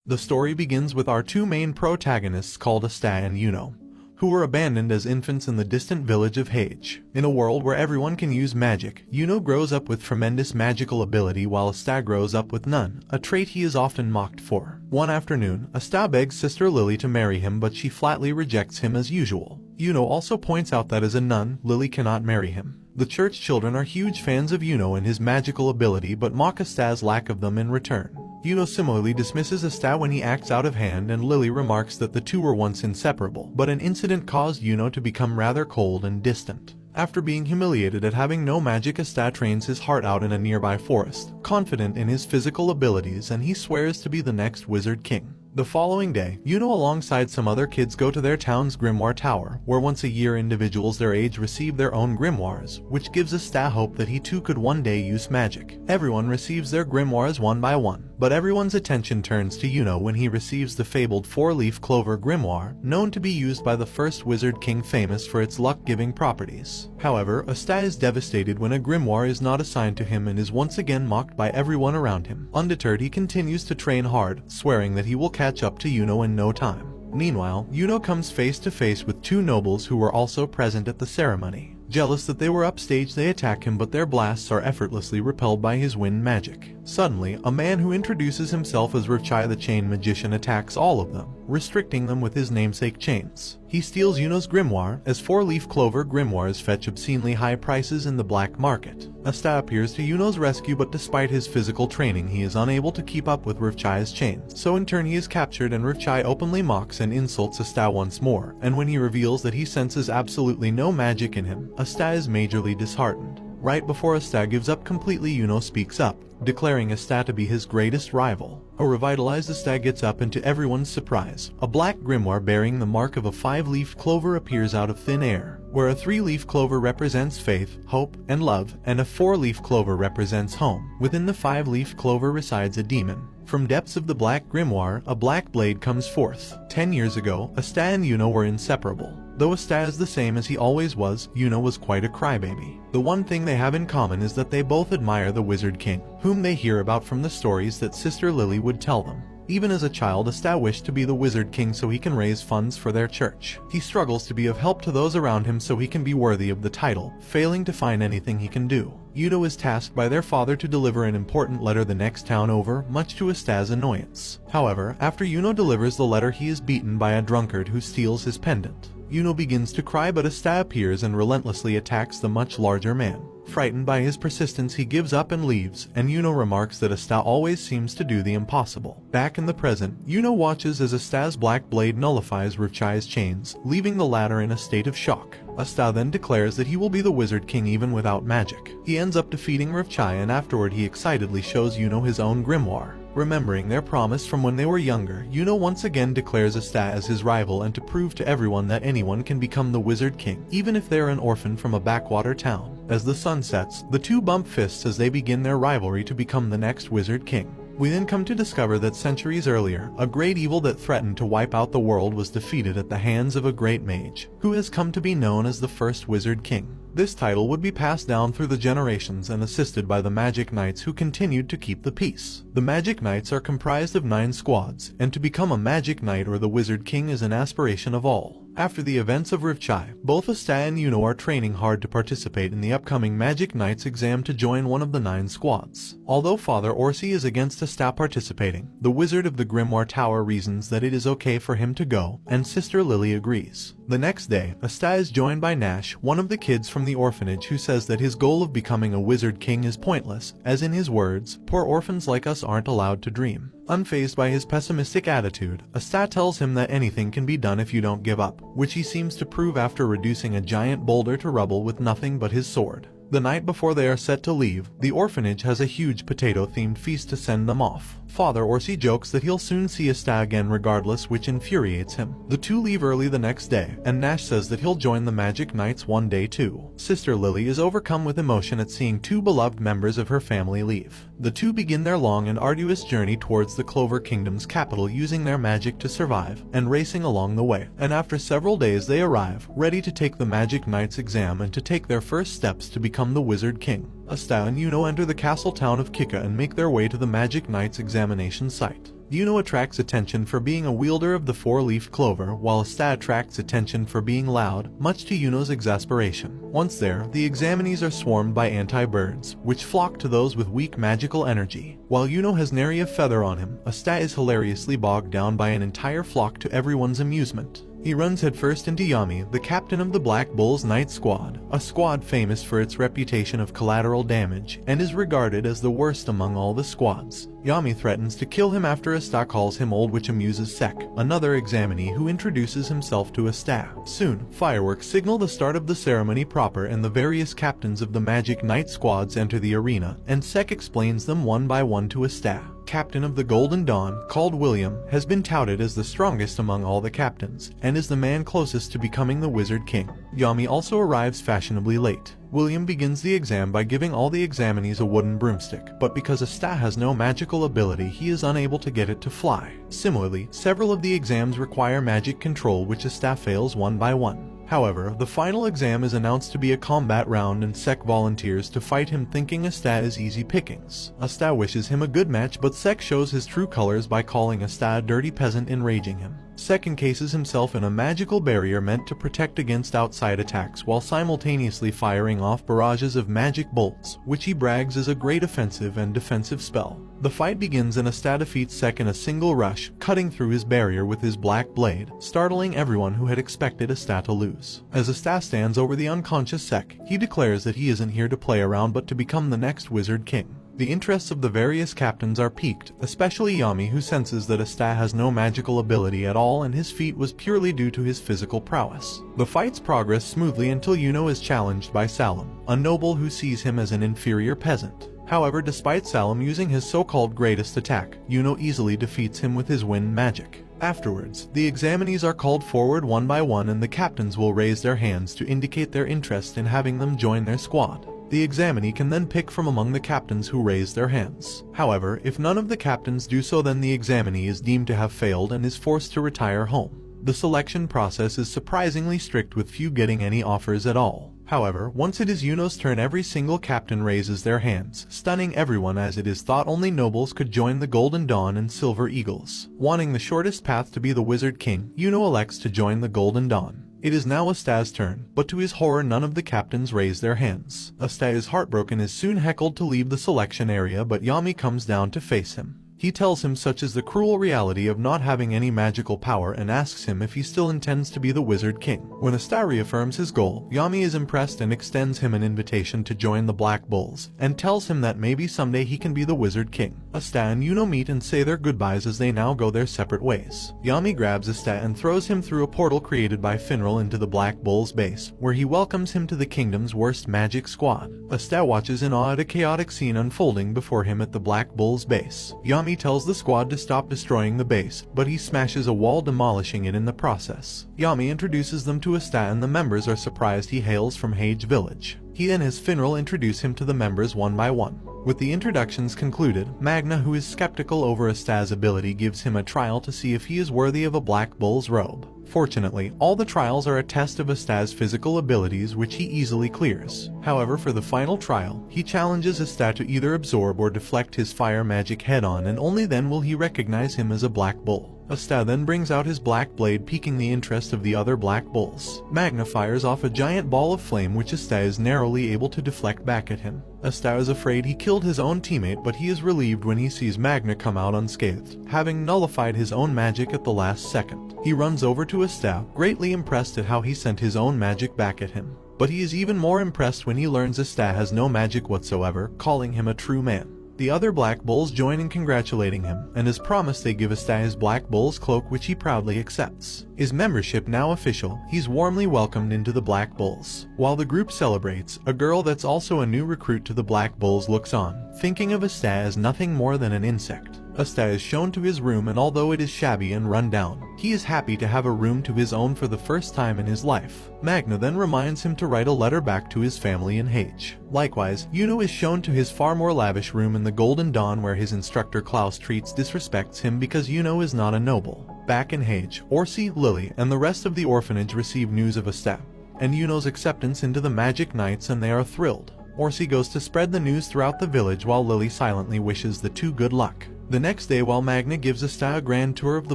The story begins with our two main protagonists called Asta and Yuno, who were abandoned as infants in the distant village of Hage. In a world where everyone can use magic, Yuno grows up with tremendous magical ability while Asta grows up with none, a trait he is often mocked for. One afternoon, Asta begs sister Lily to marry him, but she flatly rejects him as usual. Yuno also points out that as a nun, Lily cannot marry him. The church children are huge fans of Yuno and his magical ability but mock Asta's lack of them in return. Yuno similarly dismisses Asta when he acts out of hand, and Lily remarks that the two were once inseparable, but an incident caused Yuno to become rather cold and distant. After being humiliated at having no magic, Asta trains his heart out in a nearby forest, confident in his physical abilities, and he swears to be the next Wizard King. The following day, Yuno alongside some other kids go to their town's grimoire tower, where once a year individuals their age receive their own grimoires, which gives Asta hope that he too could one day use magic. Everyone receives their grimoires one by one, but everyone's attention turns to Yuno when he receives the fabled four-leaf clover grimoire, known to be used by the first Wizard King, famous for its luck-giving properties. However, Asta is devastated when a grimoire is not assigned to him and is once again mocked by everyone around him. Undeterred, he continues to train hard, swearing that he will catch up to Yuno in no time. Meanwhile, Yuno comes face to face with two nobles who were also present at the ceremony. Jealous that they were upstage, they attack him, but their blasts are effortlessly repelled by his wind magic. Suddenly, a man who introduces himself as Rivchai the Chain Magician attacks all of them, restricting them with his namesake chains. He steals Yuno's grimoire, as four-leaf clover grimoires fetch obscenely high prices in the black market. Asta appears to Yuno's rescue, but despite his physical training he is unable to keep up with Rivchai's chains. So in turn he is captured, and Rivchai openly mocks and insults Asta once more, and when he reveals that he senses absolutely no magic in him, Asta is majorly disheartened. Right before Asta gives up completely, Yuno speaks up, declaring Asta to be his greatest rival. A revitalized Asta gets up, and to everyone's surprise, a black grimoire bearing the mark of a five-leaf clover appears out of thin air, where a three-leaf clover represents faith, hope, and love, and a four-leaf clover represents home. Within the five-leaf clover resides a demon. From depths of the black grimoire, a black blade comes forth. 10 years ago, Asta and Yuno were inseparable. Though Asta is the same as he always was, Yuno was quite a crybaby. The one thing they have in common is that they both admire the Wizard King, whom they hear about from the stories that Sister Lily would tell them. Even as a child, Asta wished to be the Wizard King so he can raise funds for their church. He struggles to be of help to those around him so he can be worthy of the title, failing to find anything he can do. Yuno is tasked by their father to deliver an important letter the next town over, much to Asta's annoyance. However, after Yuno delivers the letter, he is beaten by a drunkard who steals his pendant. Yuno begins to cry, but Asta appears and relentlessly attacks the much larger man. Frightened by his persistence, he gives up and leaves, and Yuno remarks that Asta always seems to do the impossible. Back in the present, Yuno watches as Asta's black blade nullifies Rivchai's chains, leaving the latter in a state of shock. Asta then declares that he will be the Wizard King even without magic. He ends up defeating Rivchai, and afterward he excitedly shows Yuno his own grimoire. Remembering their promise from when they were younger, Yuno once again declares Asta as his rival, and to prove to everyone that anyone can become the Wizard King, even if they're an orphan from a backwater town. As the sun sets, the two bump fists as they begin their rivalry to become the next Wizard King. We then come to discover that centuries earlier, a great evil that threatened to wipe out the world was defeated at the hands of a great mage, who has come to be known as the first Wizard King. This title would be passed down through the generations and assisted by the Magic Knights, who continued to keep the peace. The Magic Knights are comprised of 9 squads, and to become a Magic Knight or the Wizard King is an aspiration of all. After the events of Rivchai, both Asta and Yuno are training hard to participate in the upcoming Magic Knights exam to join one of the 9 squads. Although Father Orsi is against Asta participating, the Wizard of the Grimoire Tower reasons that it is okay for him to go, and Sister Lily agrees. The next day, Asta is joined by Nash, one of the kids from the orphanage, who says that his goal of becoming a Wizard King is pointless, as in his words, "Poor orphans like us aren't allowed to dream." Unfazed by his pessimistic attitude, Asta tells him that anything can be done if you don't give up, which he seems to prove after reducing a giant boulder to rubble with nothing but his sword. The night before they are set to leave, the orphanage has a huge potato-themed feast to send them off. Father Orsi jokes that he'll soon see Asta again regardless, which infuriates him. The two leave early the next day, and Nash says that he'll join the Magic Knights one day too. Sister Lily is overcome with emotion at seeing two beloved members of her family leave. The two begin their long and arduous journey towards the Clover Kingdom's capital, using their magic to survive, and racing along the way. And after several days they arrive, ready to take the Magic Knights exam and to take their first steps to become the Wizard King. Asta and Yuno enter the castle town of Kika and make their way to the Magic Knight's examination site. Yuno attracts attention for being a wielder of the four-leafed clover, while Asta attracts attention for being loud, much to Yuno's exasperation. Once there, the examinees are swarmed by anti-birds, which flock to those with weak magical energy. While Yuno has nary a feather on him, Asta is hilariously bogged down by an entire flock to everyone's amusement. He runs headfirst into Yami, the captain of the Black Bull's Night Squad, a squad famous for its reputation of collateral damage, and is regarded as the worst among all the squads. Yami threatens to kill him after Asta calls him old, which amuses Sek, another examinee who introduces himself to Asta. Soon, fireworks signal the start of the ceremony proper and the various captains of the Magic Knight squads enter the arena, and Sek explains them one by one to Asta. Captain of the Golden Dawn, called William, has been touted as the strongest among all the captains, and is the man closest to becoming the Wizard King. Yami also arrives fashionably late. William begins the exam by giving all the examinees a wooden broomstick, but because Asta has no magical ability, he is unable to get it to fly. Similarly, several of the exams require magic control, which Asta fails one by one. However, the final exam is announced to be a combat round and Sek volunteers to fight him, thinking Asta is easy pickings. Asta wishes him a good match, but Sek shows his true colors by calling Asta a dirty peasant, enraging him. Sek encases himself in a magical barrier meant to protect against outside attacks while simultaneously firing off barrages of magic bolts, which he brags is a great offensive and defensive spell. The fight begins and Asta defeats Sek in a single rush, cutting through his barrier with his black blade, startling everyone who had expected Asta to lose. As Asta stands over the unconscious Sek, he declares that he isn't here to play around but to become the next Wizard King. The interests of the various captains are piqued, especially Yami, who senses that Asta has no magical ability at all and his feat was purely due to his physical prowess. The fights progress smoothly until Yuno is challenged by Salim, a noble who sees him as an inferior peasant. However, despite Salim using his so-called greatest attack, Yuno easily defeats him with his wind magic. Afterwards, the examinees are called forward one by one and the captains will raise their hands to indicate their interest in having them join their squad. The examinee can then pick from among the captains who raise their hands. However, if none of the captains do so, then the examinee is deemed to have failed and is forced to retire home. The selection process is surprisingly strict, with few getting any offers at all. However, once it is Yuno's turn, every single captain raises their hands, stunning everyone, as it is thought only nobles could join the Golden Dawn and Silver Eagles. Wanting the shortest path to be the Wizard King, Yuno elects to join the Golden Dawn. It is now Asta's turn, but to his horror none of the captains raise their hands. Asta is heartbroken, is soon heckled to leave the selection area, but Yami comes down to face him. He tells him such is the cruel reality of not having any magical power and asks him if he still intends to be the Wizard King. When Asta reaffirms his goal, Yami is impressed and extends him an invitation to join the Black Bulls, and tells him that maybe someday he can be the Wizard King. Asta and Yuno meet and say their goodbyes as they now go their separate ways. Yami grabs Asta and throws him through a portal created by Finral into the Black Bull's base, where he welcomes him to the kingdom's worst magic squad. Asta watches in awe at a chaotic scene unfolding before him at the Black Bull's base. Yami tells the squad to stop destroying the base, but he smashes a wall, demolishing it in the process. Yami introduces them to Asta and the members are surprised he hails from Hage Village. He and his Finral introduce him to the members one by one. With the introductions concluded, Magna, who is skeptical over Asta's ability, gives him a trial to see if he is worthy of a Black Bull's robe. Fortunately, all the trials are a test of Asta's physical abilities, which he easily clears. However, for the final trial, he challenges Asta to either absorb or deflect his fire magic head-on, and only then will he recognize him as a Black Bull. Asta then brings out his black blade, piquing the interest of the other Black Bulls. Magna fires off a giant ball of flame, which Asta is narrowly able to deflect back at him. Asta is afraid he killed his own teammate, but he is relieved when he sees Magna come out unscathed, having nullified his own magic at the last second. He runs over to Asta, greatly impressed at how he sent his own magic back at him. But he is even more impressed when he learns Asta has no magic whatsoever, calling him a true man. The other Black Bulls join in congratulating him, and as promised they give Asta his Black Bull's cloak, which he proudly accepts. His membership now official, he's warmly welcomed into the Black Bulls. While the group celebrates, a girl that's also a new recruit to the Black Bulls looks on, thinking of Asta as nothing more than an insect. Asta is shown to his room, and although it is shabby and run down, he is happy to have a room to his own for the first time in his life. Magna then reminds him to write a letter back to his family in Hage. Likewise, Yuno is shown to his far more lavish room in the Golden Dawn, where his instructor Klaus disrespects him because Yuno is not a noble. Back in Hage, Orsi, Lily, and the rest of the orphanage receive news of Asta and Yuno's acceptance into the Magic Knights, and they are thrilled. Orsi goes to spread the news throughout the village while Lily silently wishes the two good luck. The next day, while Magna gives Asta a grand tour of the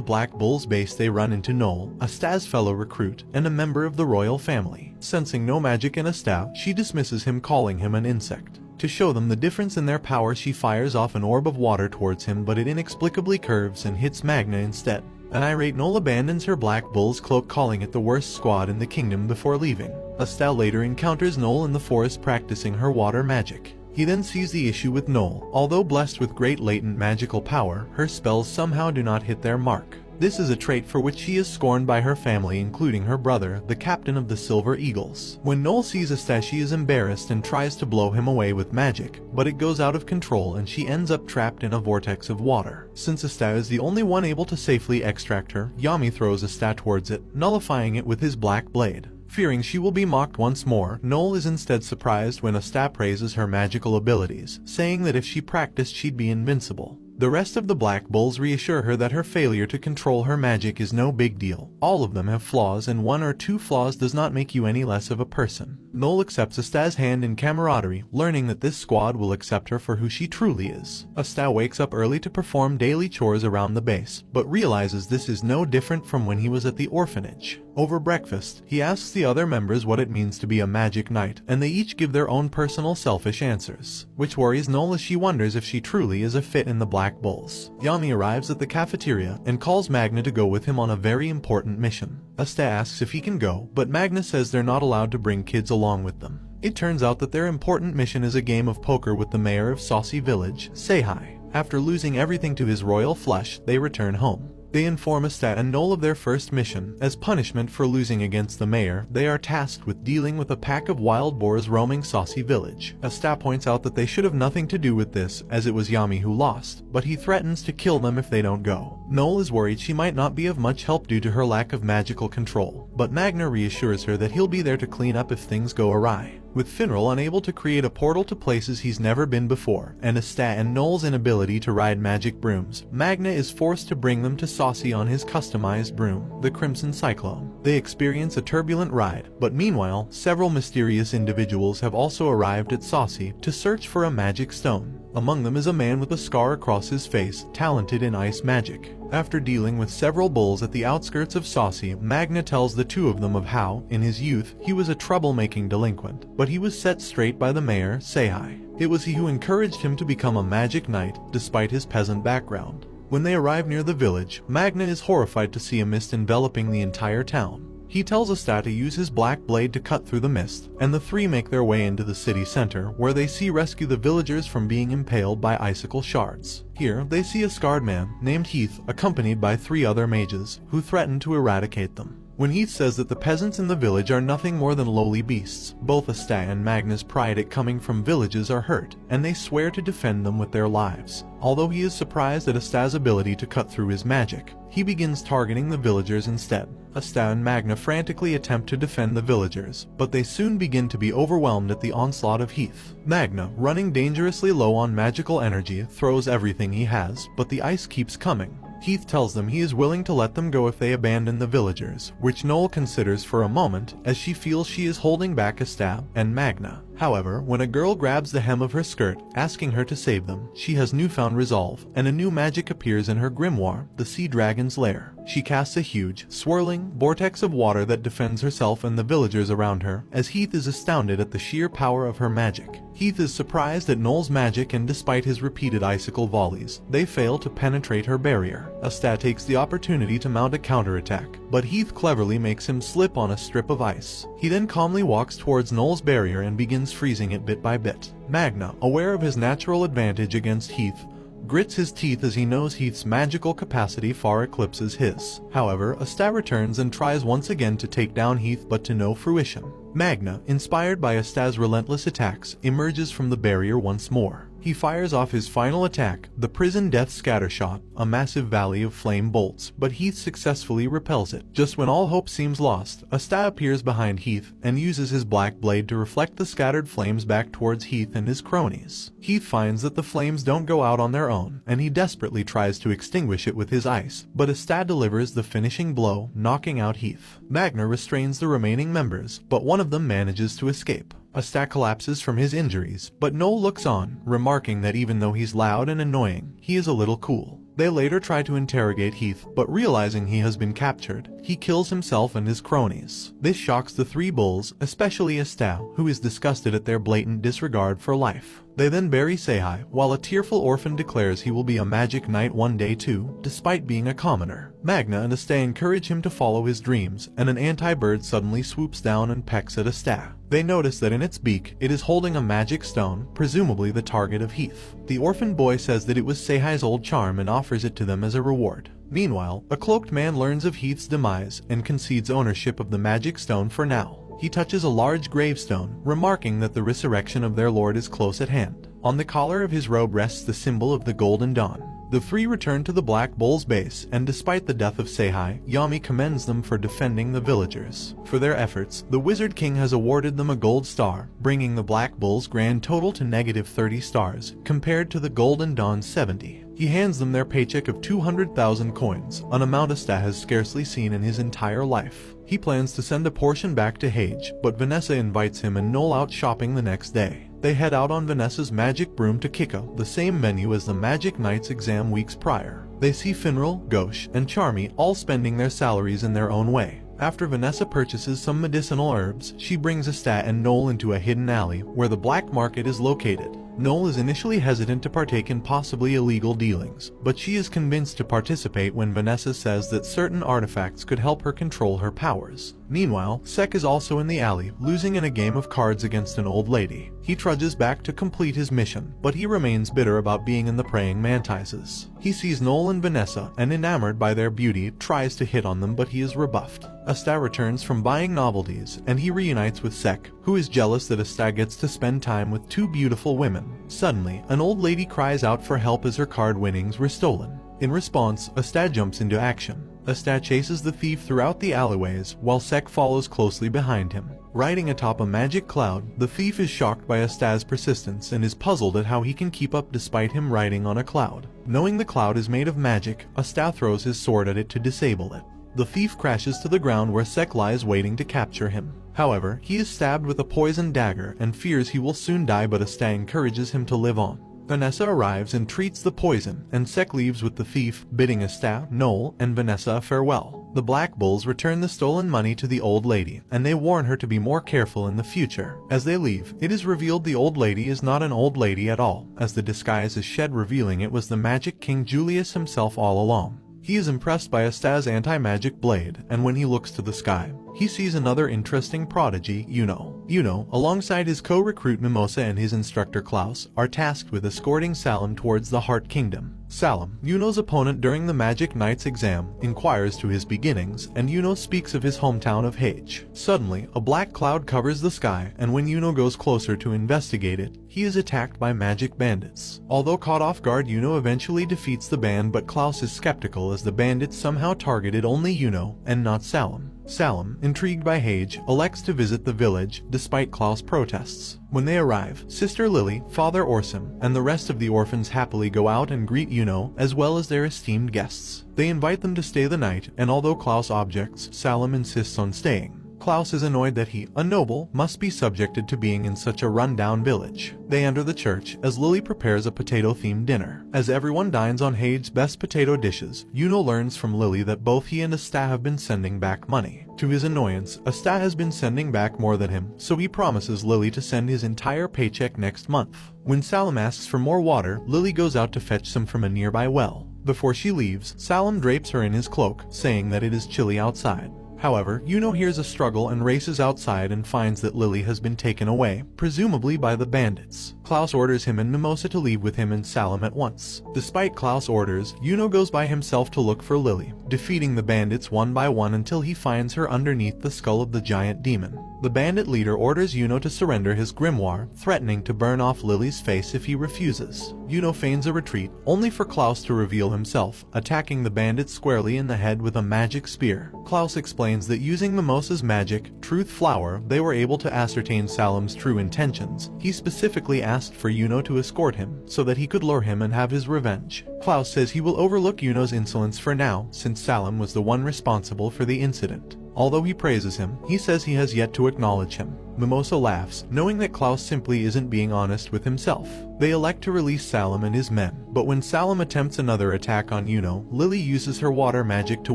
Black Bull's base, they run into Noel, Asta's fellow recruit, and a member of the royal family. Sensing no magic in Asta, she dismisses him, calling him an insect. To show them the difference in their power, she fires off an orb of water towards him, but it inexplicably curves and hits Magna instead. An irate Noel abandons her Black Bull's cloak, calling it the worst squad in the kingdom, before leaving. Asta later encounters Noel in the forest practicing her water magic. He then sees the issue with Noel. Although blessed with great latent magical power, her spells somehow do not hit their mark. This is a trait for which she is scorned by her family, including her brother, the captain of the Silver Eagles. When Noel sees Asta, she is embarrassed and tries to blow him away with magic, but it goes out of control and she ends up trapped in a vortex of water. Since Asta is the only one able to safely extract her, Yami throws Asta towards it, nullifying it with his black blade. Fearing she will be mocked once more, Noel is instead surprised when Asta praises her magical abilities, saying that if she practiced she'd be invincible. The rest of the Black Bulls reassure her that her failure to control her magic is no big deal. All of them have flaws, and one or two flaws does not make you any less of a person. Noel accepts Asta's hand in camaraderie, learning that this squad will accept her for who she truly is. Asta wakes up early to perform daily chores around the base, but realizes this is no different from when he was at the orphanage. Over breakfast, he asks the other members what it means to be a magic knight, and they each give their own personal selfish answers, which worries Noel as she wonders if she truly is a fit in the Black Bulls. Yami arrives at the cafeteria and calls Magna to go with him on a very important mission. Asta asks if he can go, but Magna says they're not allowed to bring kids along with them. It turns out that their important mission is a game of poker with the mayor of Saucy Village, Seihai. After losing everything to his royal flush, they return home. They inform Asta and Noel of their first mission. As punishment for losing against the mayor, they are tasked with dealing with a pack of wild boars roaming Saucy Village. Asta points out that they should have nothing to do with this, as it was Yami who lost, but he threatens to kill them if they don't go. Noel is worried she might not be of much help due to her lack of magical control, but Magna reassures her that he'll be there to clean up if things go awry. With Finral unable to create a portal to places he's never been before, and Asta and Noel's inability to ride magic brooms, Magna is forced to bring them to Saucy on his customized broom, the Crimson Cyclone. They experience a turbulent ride, but meanwhile, several mysterious individuals have also arrived at Saucy to search for a magic stone. Among them is a man with a scar across his face, talented in ice magic. After dealing with several bulls at the outskirts of Saucy, Magna tells the two of them of how, in his youth, he was a troublemaking delinquent, but he was set straight by the mayor, Seihai. It was he who encouraged him to become a magic knight, despite his peasant background. When they arrive near the village, Magna is horrified to see a mist enveloping the entire town. He tells Asta to use his black blade to cut through the mist, and the three make their way into the city center, where they rescue the villagers from being impaled by icicle shards. Here, they see a scarred man named Heath, accompanied by 3 other mages, who threaten to eradicate them. When Heath says that the peasants in the village are nothing more than lowly beasts, both Asta and Magna's pride at coming from villages are hurt, and they swear to defend them with their lives. Although he is surprised at Asta's ability to cut through his magic, he begins targeting the villagers instead. Asta and Magna frantically attempt to defend the villagers, but they soon begin to be overwhelmed at the onslaught of Heath. Magna, running dangerously low on magical energy, throws everything he has, but the ice keeps coming. Heath tells them he is willing to let them go if they abandon the villagers, which Noel considers for a moment, as she feels she is holding back Asta and Magna. However, when a girl grabs the hem of her skirt, asking her to save them, she has newfound resolve, and a new magic appears in her grimoire, the Sea Dragon's Lair. She casts a huge, swirling vortex of water that defends herself and the villagers around her, as Heath is astounded at the sheer power of her magic. Heath is surprised at Noel's magic, and despite his repeated icicle volleys, they fail to penetrate her barrier. Asta takes the opportunity to mount a counterattack, but Heath cleverly makes him slip on a strip of ice. He then calmly walks towards Noel's barrier and begins freezing it bit by bit. Magna, aware of his natural advantage against Heath, grits his teeth as he knows Heath's magical capacity far eclipses his. However, Asta returns and tries once again to take down Heath, but to no fruition. Magna, inspired by Asta's relentless attacks, emerges from the barrier once more. He fires off his final attack, the Prison Death Scattershot, a massive volley of flame bolts, but Heath successfully repels it. Just when all hope seems lost, Asta appears behind Heath and uses his black blade to reflect the scattered flames back towards Heath and his cronies. Heath finds that the flames don't go out on their own, and he desperately tries to extinguish it with his ice, but Asta delivers the finishing blow, knocking out Heath. Magna restrains the remaining members, but one of them manages to escape. Asta collapses from his injuries, but Noel looks on, remarking that even though he's loud and annoying, he is a little cool. They later try to interrogate Heath, but realizing he has been captured, he kills himself and his cronies. This shocks the three bulls, especially Asta, who is disgusted at their blatant disregard for life. They then bury Seihai, while a tearful orphan declares he will be a magic knight one day too, despite being a commoner. Magna and Asta encourage him to follow his dreams, and an anti-bird suddenly swoops down and pecks at Asta. They notice that in its beak, it is holding a magic stone, presumably the target of Heath. The orphan boy says that it was Seihai's old charm and offers it to them as a reward. Meanwhile, a cloaked man learns of Heath's demise and concedes ownership of the magic stone for now. He touches a large gravestone, remarking that the resurrection of their lord is close at hand. On the collar of his robe rests the symbol of the Golden Dawn. The three return to the Black Bull's base, and despite the death of Seihai, Yami commends them for defending the villagers. For their efforts, the Wizard King has awarded them a gold star, bringing the Black Bull's grand total to -30 stars, compared to the Golden Dawn's 70. He hands them their paycheck of 200,000 coins, an amount Asta has scarcely seen in his entire life. He plans to send a portion back to Hage, but Vanessa invites him and Noel out shopping the next day. They head out on Vanessa's magic broom to Kiko, the same venue as the Magic Knight's exam weeks prior. They see Finral, Gauche, and Charmy all spending their salaries in their own way. After Vanessa purchases some medicinal herbs, she brings Asta and Noel into a hidden alley where the black market is located. Noel is initially hesitant to partake in possibly illegal dealings, but she is convinced to participate when Vanessa says that certain artifacts could help her control her powers. Meanwhile, Sek is also in the alley, losing in a game of cards against an old lady. He trudges back to complete his mission, but he remains bitter about being in the praying mantises. He sees Noel and Vanessa, and enamored by their beauty, tries to hit on them, but he is rebuffed. Asta returns from buying novelties, and he reunites with Sek, who is jealous that Asta gets to spend time with two beautiful women. Suddenly, an old lady cries out for help as her card winnings were stolen. In response, Asta jumps into action. Asta chases the thief throughout the alleyways, while Sek follows closely behind him. Riding atop a magic cloud, the thief is shocked by Asta's persistence and is puzzled at how he can keep up despite him riding on a cloud. Knowing the cloud is made of magic, Asta throws his sword at it to disable it. The thief crashes to the ground where Sek lies waiting to capture him. However, he is stabbed with a poisoned dagger and fears he will soon die, but Asta encourages him to live on. Vanessa arrives and treats the poison, and Sek leaves with the thief, bidding Asta, Noel, and Vanessa farewell. The Black Bulls return the stolen money to the old lady, and they warn her to be more careful in the future. As they leave, it is revealed the old lady is not an old lady at all, as the disguise is shed, revealing it was the Magic King Julius himself all along. He is impressed by Asta's anti-magic blade, and when he looks to the sky, he sees another interesting prodigy, Yuno. Yuno, alongside his co-recruit Mimosa and his instructor Klaus, are tasked with escorting Salim towards the Heart Kingdom. Salim, Yuno's opponent during the Magic Knight's exam, inquires to his beginnings, and Yuno speaks of his hometown of Hage. Suddenly, a black cloud covers the sky, and when Yuno goes closer to investigate it, he is attacked by magic bandits. Although caught off guard, Yuno eventually defeats the band, but Klaus is skeptical as the bandits somehow targeted only Yuno and not Salim. Salim, intrigued by Hage, elects to visit the village, despite Klaus' protests. When they arrive, Sister Lily, Father Orsim, and the rest of the orphans happily go out and greet Yuno, as well as their esteemed guests. They invite them to stay the night, and although Klaus objects, Salim insists on staying. Klaus is annoyed that he, a noble, must be subjected to being in such a run-down village. They enter the church as Lily prepares a potato-themed dinner. As everyone dines on Hage's best potato dishes, Yuno learns from Lily that both he and Asta have been sending back money. To his annoyance, Asta has been sending back more than him, so he promises Lily to send his entire paycheck next month. When Salim asks for more water, Lily goes out to fetch some from a nearby well. Before she leaves, Salim drapes her in his cloak, saying that it is chilly outside. However, Yuno hears a struggle and races outside and finds that Lily has been taken away, presumably by the bandits. Klaus orders him and Mimosa to leave with him and Salim at once. Despite Klaus' orders, Yuno goes by himself to look for Lily, defeating the bandits one by one until he finds her underneath the skull of the giant demon. The bandit leader orders Yuno to surrender his grimoire, threatening to burn off Lily's face if he refuses. Yuno feigns a retreat, only for Klaus to reveal himself, attacking the bandit squarely in the head with a magic spear. Klaus explains that using Mimosa's magic, Truth Flower, they were able to ascertain Salim's true intentions. He specifically asked for Yuno to escort him, so that he could lure him and have his revenge. Klaus says he will overlook Yuno's insolence for now, since Salim was the one responsible for the incident. Although he praises him, he says he has yet to acknowledge him. Mimosa laughs, knowing that Klaus simply isn't being honest with himself. They elect to release Salem and his men, but when Salem attempts another attack on Yuno, Lily uses her water magic to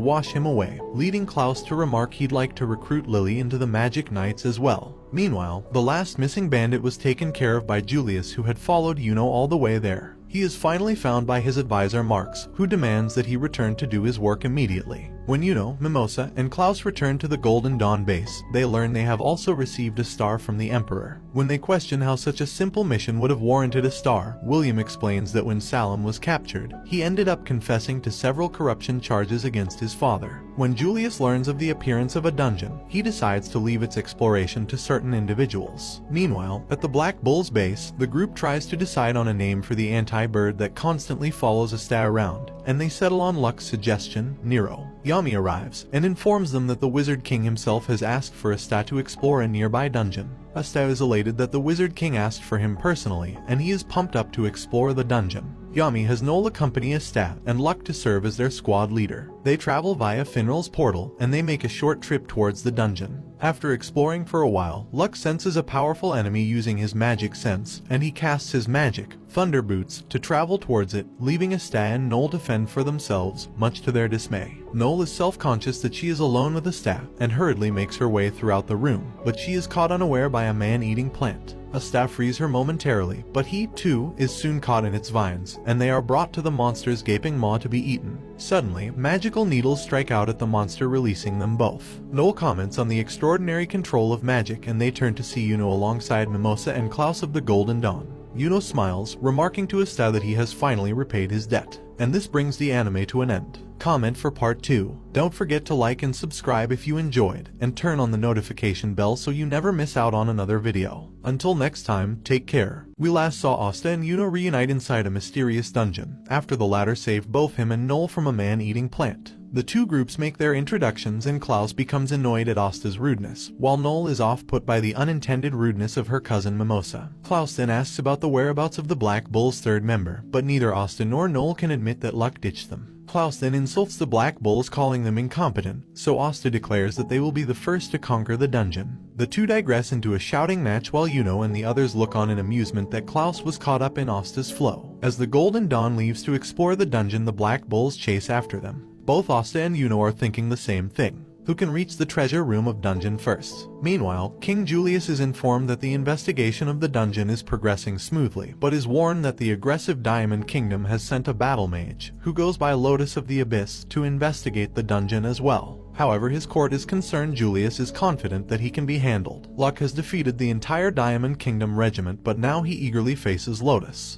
wash him away, leading Klaus to remark he'd like to recruit Lily into the Magic Knights as well. Meanwhile, the last missing bandit was taken care of by Julius, who had followed Yuno all the way there. He is finally found by his advisor Marx, who demands that he return to do his work immediately. When Yuno, Mimosa, and Klaus return to the Golden Dawn base, they learn they have also received a star from the Emperor. When they question how such a simple mission would have warranted a star, William explains that when Salem was captured, he ended up confessing to several corruption charges against his father. When Julius learns of the appearance of a dungeon, he decides to leave its exploration to certain individuals. Meanwhile, at the Black Bull's base, the group tries to decide on a name for the anti-bird that constantly follows Asta around, and they settle on Luck's suggestion, Nero. Yami arrives and informs them that the Wizard King himself has asked for Asta to explore a nearby dungeon. Asta is elated that the Wizard King asked for him personally, and he is pumped up to explore the dungeon. Yami has Noel accompany Asta and Luck to serve as their squad leader. They travel via Finral's portal, and they make a short trip towards the dungeon. After exploring for a while, Luck senses a powerful enemy using his magic sense, and he casts his magic, Thunder Boots, to travel towards it, leaving Asta and Noel to fend for themselves, much to their dismay. Noel is self-conscious that she is alone with Asta, and hurriedly makes her way throughout the room, but she is caught unaware by a man-eating plant. Asta frees her momentarily, but he, too, is soon caught in its vines, and they are brought to the monster's gaping maw to be eaten. Suddenly, magical needles strike out at the monster, releasing them both. Noel comments on the extraordinary control of magic, and they turn to see Yuno alongside Mimosa and Klaus of the Golden Dawn. Yuno smiles, remarking to Asta that he has finally repaid his debt. And this brings the anime to an end. Comment for part 2. Don't forget to like and subscribe if you enjoyed, and turn on the notification bell so you never miss out on another video. Until next time, take care. We last saw Asta and Yuno reunite inside a mysterious dungeon, after the latter saved both him and Noel from a man-eating plant. The two groups make their introductions, and Klaus becomes annoyed at Asta's rudeness, while Noel is off-put by the unintended rudeness of her cousin Mimosa. Klaus then asks about the whereabouts of the Black Bull's third member, but neither Asta nor Noel can admit that Luck ditched them. Klaus then insults the Black Bulls, calling them incompetent, so Asta declares that they will be the first to conquer the dungeon. The two digress into a shouting match while Yuno and the others look on in amusement that Klaus was caught up in Asta's flow. As the Golden Dawn leaves to explore the dungeon, the Black Bulls chase after them. Both Asta and Yuno are thinking the same thing. Who can reach the treasure room of dungeon first? Meanwhile, King Julius is informed that the investigation of the dungeon is progressing smoothly, but is warned that the aggressive Diamond Kingdom has sent a battle mage, who goes by Lotus of the Abyss, to investigate the dungeon as well. However, his court is concerned. Julius is confident that he can be handled. Luck has defeated the entire Diamond Kingdom regiment, but now he eagerly faces Lotus.